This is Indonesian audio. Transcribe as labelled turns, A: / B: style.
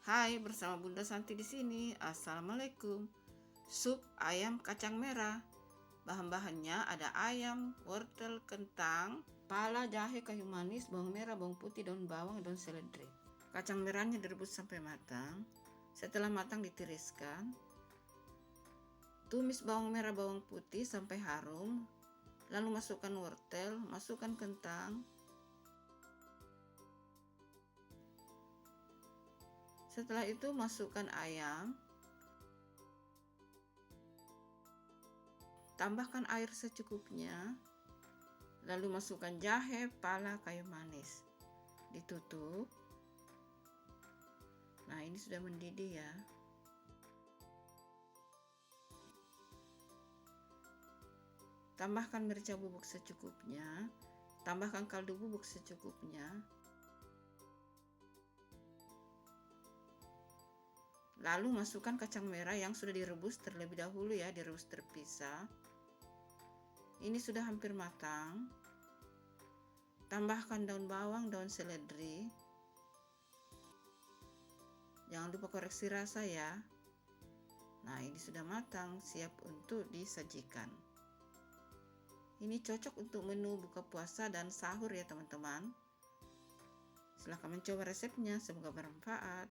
A: Hai, bersama Bunda Santi di sini. Assalamualaikum. Sup ayam kacang merah. Bahan-bahannya ada ayam, wortel, kentang, pala, jahe, kayu manis, bawang merah, bawang putih, daun bawang, daun seledri. Kacang merahnya direbus sampai matang. Setelah matang ditiriskan. Tumis bawang merah, bawang putih sampai harum. Lalu masukkan wortel, masukkan kentang. Setelah itu masukkan ayam. Tambahkan air secukupnya. Lalu masukkan jahe, pala, kayu manis. Ditutup. Nah, ini sudah mendidih ya. Tambahkan merica bubuk secukupnya. Tambahkan kaldu bubuk secukupnya. Lalu masukkan kacang merah yang sudah direbus terlebih dahulu ya, direbus terpisah. Ini sudah hampir matang. Tambahkan daun bawang, daun seledri. Jangan lupa koreksi rasa ya. Nah, ini sudah matang, siap untuk disajikan. Ini cocok untuk menu buka puasa dan sahur ya teman-teman. Silahkan mencoba resepnya, semoga bermanfaat.